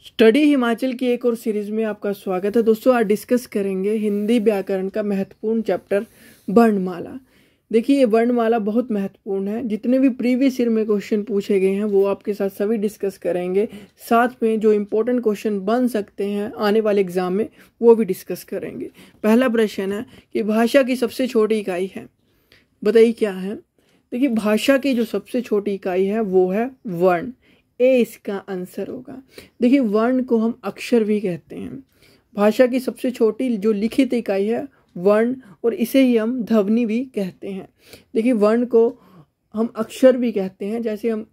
Study Himachal की एक और सीरीज में आपका स्वागत है। दोस्तों, आज डिस्कस करेंगे हिंदी व्याकरण का महत्वपूर्ण चैप्टर वर्णमाला। देखिए, ये वर्णमाला बहुत महत्वपूर्ण है। जितने भी प्रीवियस ईयर में क्वेश्चन पूछे गए हैं वो आपके साथ सभी डिस्कस करेंगे। साथ में जो इम्पोर्टेंट क्वेश्चन बन सकते हैं आने वाले एग्जाम में वो भी डिस्कस करेंगे। पहला प्रश्न है कि भाषा की सबसे छोटी इकाई है, बताइए क्या है। देखिए, भाषा की जो सबसे छोटी इकाई है वो है वर्ण। ए इसका आंसर होगा। देखिए, वर्ण को हम अक्षर भी कहते हैं। भाषा की सबसे छोटी जो लिखित इकाई है वर्ण, और इसे ही हम ध्वनि भी कहते हैं। देखिए, वर्ण को हम अक्षर भी कहते हैं। जैसे हम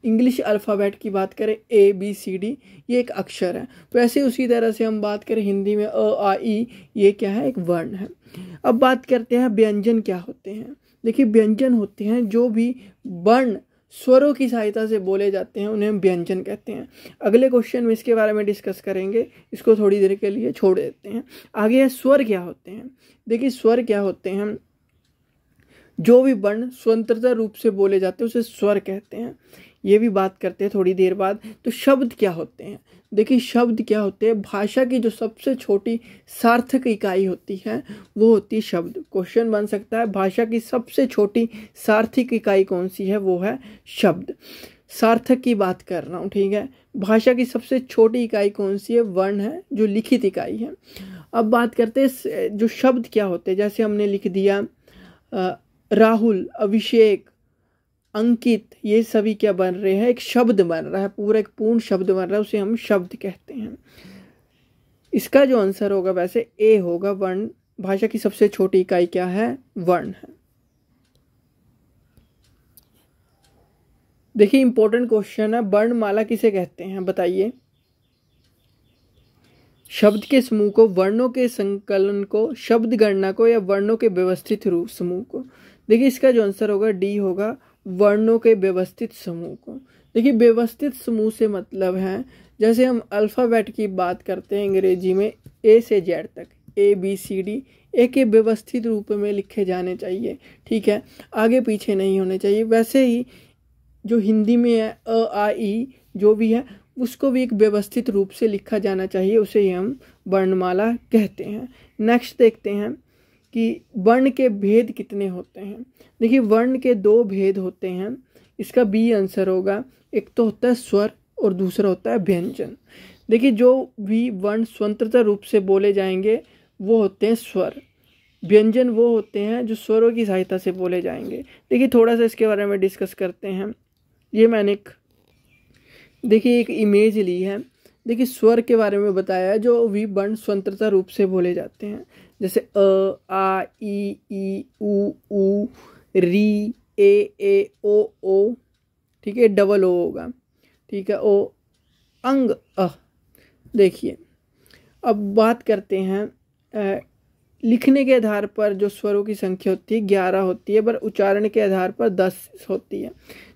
इंग्लिश अल्फ़ाबेट की बात करें ABCD, ये एक अक्षर है। वैसे उसी तरह से हम बात करें हिंदी में A, ये क्या है, एक वर्ण है। अब बात करते हैं व्यंजन क्या होते हैं। देखिए, व्यंजन होते हैं जो भी वर्ण स्वरों की सहायता से बोले जाते हैं, उन्हें हम व्यंजन कहते हैं। अगले क्वेश्चन में इसके बारे में डिस्कस करेंगे, इसको थोड़ी देर के लिए छोड़ देते हैं। आगे है स्वर क्या होते हैं। देखिए, स्वर क्या होते हैं, जो भी वर्ण स्वतंत्र रूप से बोले जाते हैं उसे स्वर कहते हैं। ये भी बात करते हैं थोड़ी देर बाद। तो शब्द क्या होते हैं। देखिए, शब्द क्या होते हैं, भाषा की जो सबसे छोटी सार्थक इकाई होती है वो होती है शब्द। क्वेश्चन बन सकता है भाषा की सबसे छोटी सार्थक इकाई कौन सी है, वो है शब्द। सार्थक की बात कर रहा हूँ, ठीक है। भाषा की सबसे छोटी इकाई कौन सी है, वर्ण है, जो लिखित इकाई है। अब बात करते हैं जो शब्द क्या होते हैं। जैसे हमने लिख दिया राहुल, अभिषेक, अंकित, ये सभी क्या बन रहे हैं, एक शब्द बन रहा है, पूरा एक पूर्ण शब्द बन रहा है, उसे हम शब्द कहते हैं। इसका जो आंसर होगा वैसे ए होगा, वर्ण। भाषा की सबसे छोटी इकाई क्या है, वर्ण है। देखिए, इंपॉर्टेंट क्वेश्चन है, वर्णमाला किसे कहते हैं, बताइए। शब्द के समूह को, वर्णों के संकलन को, शब्द गणना को, या वर्णों के व्यवस्थित रूप समूह को। देखिए, इसका जो आंसर होगा डी होगा, वर्णों के व्यवस्थित समूह को। देखिए, व्यवस्थित समूह से मतलब है, जैसे हम अल्फ़ाबेट की बात करते हैं अंग्रेजी में A से Z तक, ABCD, एक व्यवस्थित रूप में लिखे जाने चाहिए, ठीक है, आगे पीछे नहीं होने चाहिए। वैसे ही जो हिंदी में है A, जो भी है उसको भी एक व्यवस्थित रूप से लिखा जाना चाहिए, उसे ही हम वर्णमाला कहते हैं। नेक्स्ट देखते हैं कि वर्ण के भेद कितने होते हैं। देखिए, वर्ण के दो भेद होते हैं, इसका बी आंसर होगा। एक तो होता है स्वर और दूसरा होता है व्यंजन। देखिए, जो भी वर्ण स्वतंत्र रूप से बोले जाएंगे वो होते हैं स्वर। व्यंजन वो होते हैं जो स्वरों की सहायता से बोले जाएंगे। देखिए, थोड़ा सा इसके बारे में डिस्कस करते हैं। ये मैंने एक इमेज ली है। देखिए, स्वर के बारे में बताया है, जो भी वर्ण स्वतंत्र रूप से बोले जाते हैं, जैसे अ, आ, ई, ऊ, री, ए, ओ, ठीक है, डबल ओ होगा, ठीक है, ओ, अंग, अ। देखिए, अब बात करते हैं लिखने के आधार पर जो स्वरों की संख्या होती है 11 होती है, पर उच्चारण के आधार पर 10 होती है।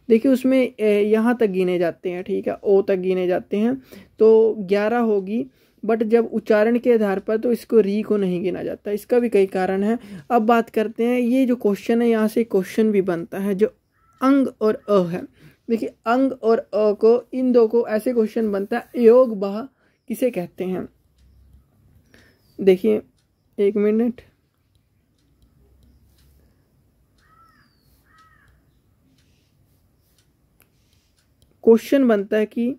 देखिए, उसमें यहाँ तक गिने जाते हैं, ठीक है, ओ तक गिने जाते हैं, तो 11 होगी। बट जब उच्चारण के आधार पर तो इसको री को नहीं गिना जाता। इसका भी कई कारण है। अब बात करते हैं, ये जो क्वेश्चन है यहाँ से क्वेश्चन भी बनता है, जो अंग और अ है। देखिए, अंग और अ को, इन दो को ऐसे क्वेश्चन बनता है, योग बह किसे कहते हैं। देखिए, एक मिनट, क्वेश्चन बनता है कि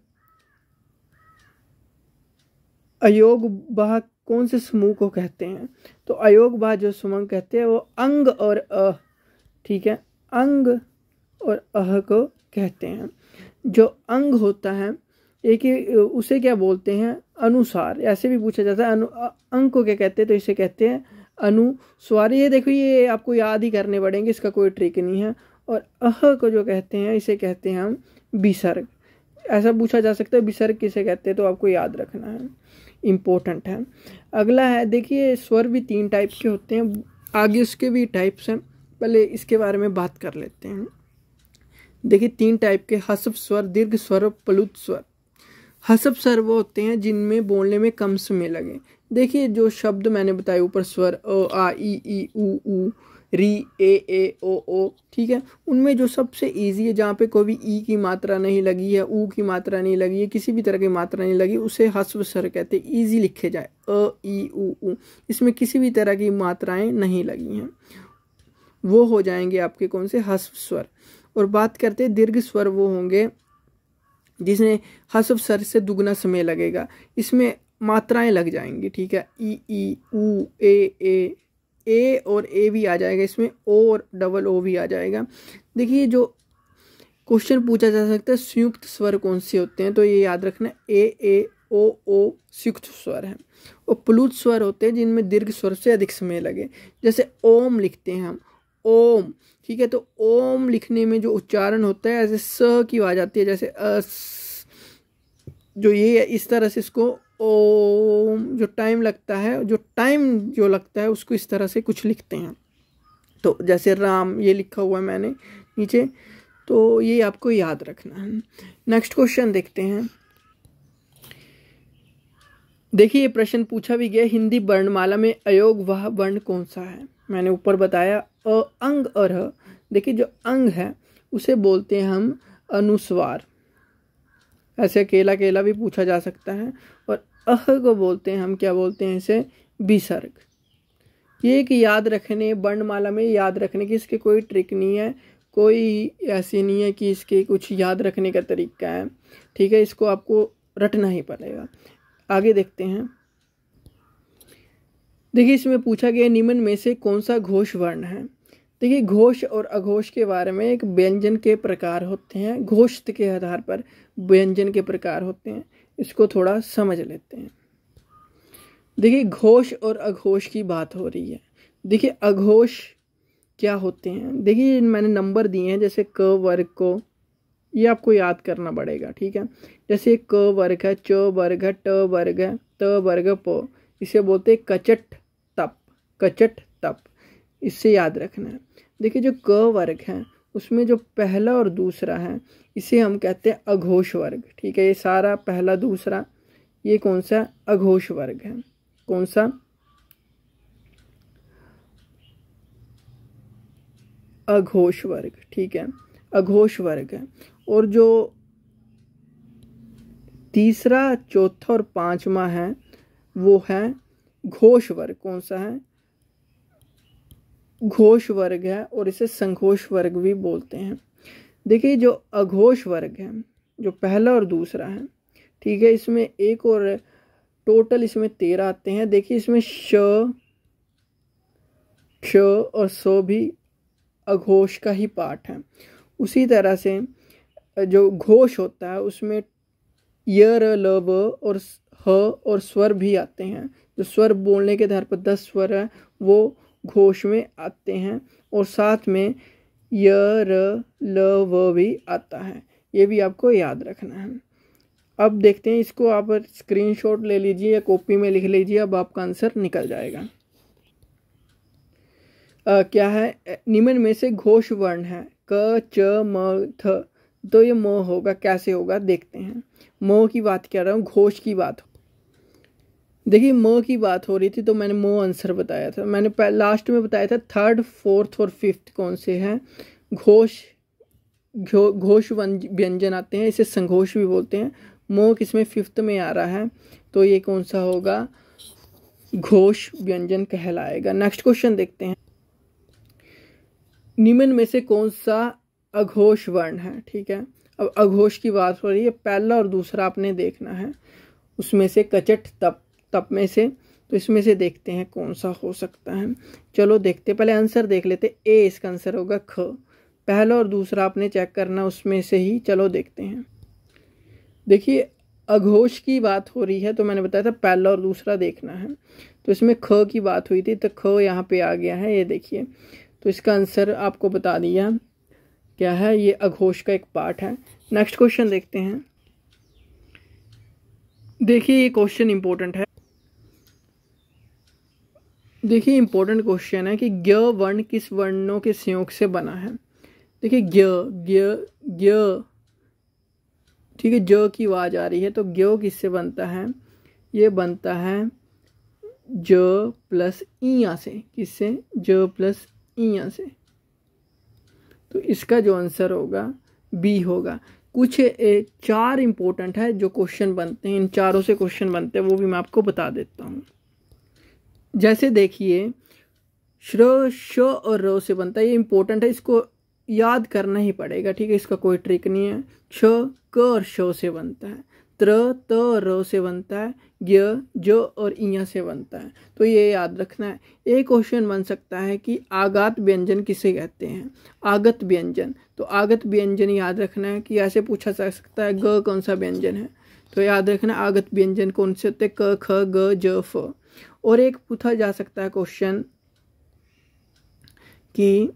अयोग बाह कौन से समूह को कहते हैं। तो अयोग बाह जो समूह कहते हैं वो अंग और अ, ठीक है, अंग और अह को कहते हैं। जो अंग होता है एक ही, उसे क्या बोलते हैं, अनुसार। ऐसे भी पूछा जाता है, अंग को क्या कहते हैं, तो इसे कहते हैं अनुस्वार। ये देखो, ये आपको याद ही करने पड़ेंगे, इसका कोई ट्रिक नहीं है। और अह को जो कहते हैं इसे कहते हैं हम विसर्ग। ऐसा पूछा जा सकता है विसर्ग किसे कहते हैं, तो आपको याद रखना है, इम्पोर्टेंट है। अगला है, देखिए, स्वर भी 3 टाइप के होते हैं, आगे उसके भी टाइप्स हैं, पहले इसके बारे में बात कर लेते हैं। देखिए, 3 टाइप के, हस्व स्वर, दीर्घ स्वर और प्लुत स्वर। हस्व स्वर वो होते हैं जिनमें बोलने में कम समय लगे। देखिए, जो शब्द मैंने बताए ऊपर, स्वर अ, आ, ई, ऊ, री, ए ओ ओ, ठीक है। उनमें जो सबसे ईजी है, जहाँ पे कोई भी ई की मात्रा नहीं लगी है, ऊ की मात्रा नहीं लगी है, किसी भी तरह की मात्रा नहीं लगी, उसे हस्व स्वर कहते हैं। ईजी लिखे जाए, अ ई ऊ, इसमें किसी भी तरह की मात्राएं नहीं लगी हैं, वो हो जाएंगे आपके कौन से, हस्व स्वर। और बात करते हैं दीर्घ स्वर, वो होंगे जिसमें हस्व स्वर से दुगना समय लगेगा, इसमें मात्राएं लग जाएंगी, ठीक है। ई ऊ, ए और ए भी आ जाएगा, इसमें ओ और डबल ओ भी आ जाएगा। देखिए जो क्वेश्चन पूछा जा सकता है संयुक्त स्वर कौन से होते हैं, तो ये याद रखना, ए ओ संयुक्त स्वर है। और प्लुत स्वर होते हैं जिनमें दीर्घ स्वर से अधिक समय लगे, जैसे ओम लिखते हैं हम, ओम, ठीक है। तो ओम लिखने में जो उच्चारण होता है, ऐसे स की आवाज आती है, जैसे जो ये है, इस तरह से इसको ओम, जो टाइम लगता है उसको इस तरह से कुछ लिखते हैं। तो जैसे राम, ये लिखा हुआ है मैंने नीचे, तो ये आपको याद रखना है। नेक्स्ट क्वेश्चन देखते हैं। देखिए ये प्रश्न पूछा भी गया, हिंदी वर्णमाला में अयोग वह वर्ण कौन सा है। मैंने ऊपर बताया अ, अंग और ह। देखिए जो अंग है उसे बोलते हैं हम अनुस्वार, ऐसे अकेला भी पूछा जा सकता है। और अह को बोलते हैं हम, क्या बोलते हैं इसे, विसर्ग। ये एक याद रखने, वर्णमाला में याद रखने की इसके कोई ट्रिक नहीं है, कोई ऐसी नहीं है कि इसके कुछ याद रखने का तरीका है, ठीक है। इसको आपको रटना ही पड़ेगा। आगे देखते हैं। देखिए इसमें पूछा गया निम्न में से कौन सा घोष वर्ण है। देखिए घोष और अघोष के बारे में, एक व्यंजन के प्रकार होते हैं, घोषित के आधार पर व्यंजन के प्रकार होते हैं, इसको थोड़ा समझ लेते हैं। देखिए घोष और अघोष की बात हो रही है। देखिए अघोष क्या होते हैं, देखिए मैंने नंबर दिए हैं, जैसे क वर्ग को, ये आपको याद करना पड़ेगा, ठीक है। जैसे क वर्ग है, च वर्ग है, ट वर्ग है, त वर्ग, प, इसे बोलते हैं कचट तप, कचट तप, इससे याद रखना है। देखिए जो क वर्ग है उसमें जो पहला और दूसरा है इसे हम कहते हैं अघोष वर्ग, ठीक है। ये सारा पहला दूसरा, ये कौन सा, अघोष वर्ग है। कौन सा, अघोष वर्ग, ठीक है, अघोष वर्ग है। और जो तीसरा, चौथा और पांचवा है वो है घोष वर्ग। कौन सा है, घोष वर्ग है, और इसे संघोष वर्ग भी बोलते हैं। देखिए जो अघोष वर्ग है, जो पहला और दूसरा है, ठीक है, इसमें एक और टोटल इसमें 13 आते हैं। देखिए इसमें श, क्ष और स भी अघोष का ही पार्ट है। उसी तरह से जो घोष होता है उसमें य, र, ल, व और ह और स्वर भी आते हैं। जो स्वर बोलने के आधार पर 10 स्वर है वो घोष में आते हैं, और साथ में य, र, ल, व भी आता है, ये भी आपको याद रखना है। अब देखते हैं, इसको आप स्क्रीनशॉट ले लीजिए या कॉपी में लिख लीजिए, अब आपका आंसर निकल जाएगा। क्या है, निम्न में से घोष वर्ण है क, च, म, थ, तो ये म होगा। कैसे होगा देखते हैं। म की बात कर रहा हूँ, घोष की बात। देखिए म की बात हो रही थी तो मैंने म आंसर बताया था। मैंने लास्ट में बताया था थर्ड, फोर्थ और फिफ्थ कौन से हैं, घोष, घोष व्यंजन आते हैं, इसे संघोष भी बोलते हैं। म किसमें, फिफ्थ में आ रहा है, तो ये कौन सा होगा, घोष व्यंजन कहलाएगा। नेक्स्ट क्वेश्चन देखते हैं। निम्न में से कौन सा अघोष वर्ण है, ठीक है। अब अघोष की बात हो रही है, पहला और दूसरा आपने देखना है, उसमें से कचट तप, तप में से, तो इसमें से देखते हैं कौन सा हो सकता है। चलो देखते, पहले आंसर देख लेते। ए इसका आंसर होगा ख, पहला और दूसरा आपने चेक करना उसमें से ही। चलो देखते हैं। देखिए अघोष की बात हो रही है तो मैंने बताया था पहला और दूसरा देखना है, तो इसमें ख की बात हुई थी तो ख यहाँ पे आ गया है, ये देखिए। तो इसका आंसर आपको बता दिया क्या है, ये अघोष का एक पार्ट है। नेक्स्ट क्वेश्चन देखते हैं। देखिए ये क्वेश्चन इंपॉर्टेंट है। देखिए इंपॉर्टेंट क्वेश्चन है कि ज्ञ वर्ण किस वर्णों के संयोग से बना है। देखिए ज्ञ, ज्ञ, ज्ञ, ठीक है, ज की आवाज आ रही है तो ज्ञ किससे बनता है, ये बनता है ज प्लस इया से। किससे, ज प्लस इया से। तो इसका जो आंसर होगा बी होगा। कुछ 4 इंपॉर्टेंट है जो क्वेश्चन बनते हैं, इन चारों से क्वेश्चन बनते हैं, वो भी मैं आपको बता देता हूँ। जैसे देखिए श्र, श और र से बनता है, ये इंपॉर्टेंट है, इसको याद करना ही पड़ेगा, ठीक है, इसका कोई ट्रिक नहीं है। छ, क और श से बनता है। त्र, त और र से बनता है। ज्ञ, ज और इया से बनता है। तो ये याद रखना है। एक क्वेश्चन बन सकता है कि आगत व्यंजन किसे कहते हैं, आगत व्यंजन। तो आगत व्यंजन याद रखना है कि ऐसे पूछा जा सकता है ग कौन सा व्यंजन है, तो याद रखना आगत व्यंजन कौन से होते हैं, क, ख, ग, ज, फ। और एक पूछा जा सकता है क्वेश्चन कि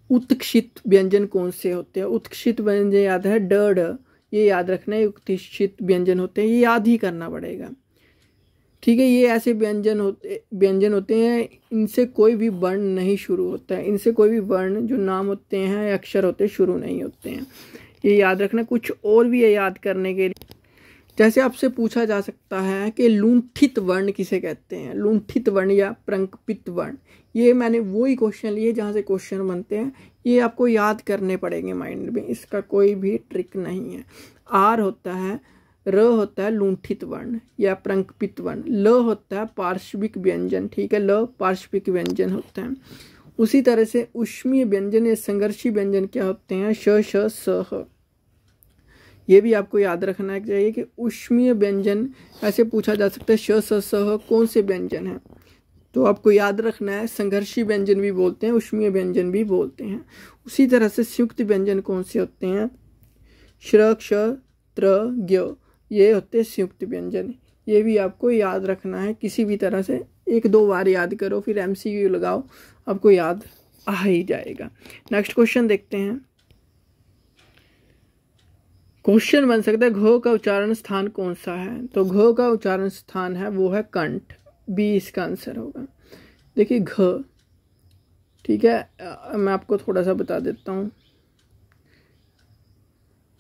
उत्क्षित व्यंजन कौन से होते हैं। उत्क्षित व्यंजन याद है ड, ड, ये याद रखना है। उत्क्षित व्यंजन होते हैं, ये याद ही करना पड़ेगा, ठीक है। ये ऐसे व्यंजन होते हैं, इनसे कोई भी वर्ण नहीं शुरू होता है, इनसे कोई भी वर्ण जो नाम होते हैं अक्षर होते हैं शुरू नहीं होते हैं, ये याद रखना। कुछ और भी है याद करने के लिए, जैसे आपसे पूछा जा सकता है कि लुंठित वर्ण किसे कहते हैं, लुंठित वर्ण या प्रंकपित वर्ण। ये मैंने वही क्वेश्चन लिए जहाँ से क्वेश्चन बनते हैं, ये आपको याद करने पड़ेंगे माइंड में, इसका कोई भी ट्रिक नहीं है। आर होता है, र होता है लुंठित वर्ण या प्रंकपित वर्ण, ल होता है पार्श्विक व्यंजन, ठीक है, ल पार्श्विक व्यंजन होता है। उसी तरह से ऊष्मीय व्यंजन या संघर्षी व्यंजन क्या होते हैं, श, श, स, ह। ये भी आपको याद रखना चाहिए कि ऊष्मीय व्यंजन ऐसे पूछा जा सकता है श, स, स, ह कौन से व्यंजन हैं, तो आपको याद रखना है संघर्षी व्यंजन भी बोलते हैं, ऊष्मीय व्यंजन भी बोलते हैं। उसी तरह से संयुक्त व्यंजन कौन से होते हैं, श्र, क्ष, त्र, ज्ञ, ये होते हैं संयुक्त व्यंजन। ये भी आपको याद रखना है, किसी भी तरह से 1-2 बार याद करो, फिर MCQ लगाओ, आपको याद आ ही जाएगा। नेक्स्ट क्वेश्चन देखते हैं। क्वेश्चन बन सकता है घ का उच्चारण स्थान कौन सा है, तो घ का उच्चारण स्थान है वो है कंठ, बी इसका आंसर होगा। देखिए घ, ठीक है, मैं आपको थोड़ा सा बता देता हूँ।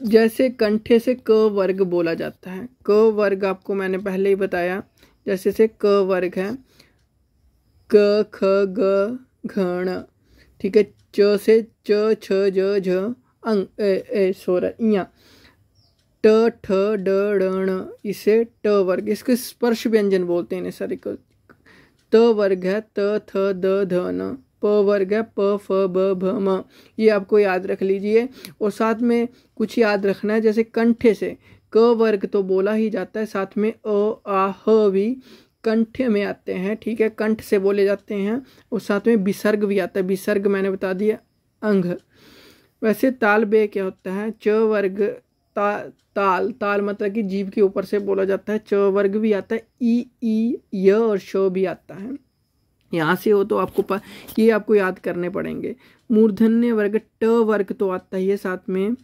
जैसे कंठे से क वर्ग बोला जाता है, क वर्ग आपको मैंने पहले ही बताया, जैसे से क वर्ग है क, ख, ग, घ, ठीक है। च से च, छ, ज, झ, अंग, इया, ट, ठ, ड, ण, इसे ट वर्ग, इसके स्पर्श व्यंजन बोलते हैं सारे को। त वर्ग है त, थ, द, ध, न। प वर्ग है प, फ, ब, भ, म। ये आपको याद रख लीजिए। और साथ में कुछ याद रखना है, जैसे कंठे से क वर्ग तो बोला ही जाता है, साथ में अ, आ, ह भी कंठ में आते हैं, ठीक है, कंठ से बोले जाते हैं। और साथ में विसर्ग भी आता है, विसर्ग मैंने बता दिया अंग। वैसे ताल बे क्या होता है, च वर्ग ताल, ताल मतलब कि जीभ के ऊपर से बोला जाता है। च वर्ग भी आता है, ई, य और श भी आता है। यहाँ से हो तो आपको ये आपको याद करने पड़ेंगे। मूर्धन्य वर्ग ट वर्ग तो आता ही है, साथ में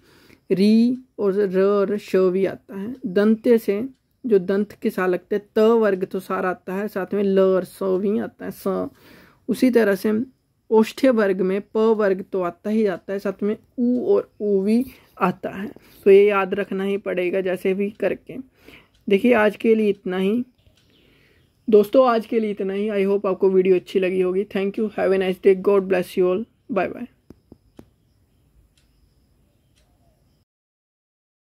री और र और श भी आता है। दंते से जो दंत के साथ लगते हैं, त वर्ग तो सारा आता है, साथ में ल और स भी आता है, स। उसी तरह से ओष्ठ्य वर्ग में प वर्ग तो आता ही आता है, साथ में उ और ऊ भी आता है। तो ये याद रखना ही पड़ेगा जैसे भी करके। देखिए आज के लिए इतना ही दोस्तों, आज के लिए इतना ही। आई होप आपको वीडियो अच्छी लगी होगी। Thank you, have a nice day, God bless you all, bye bye.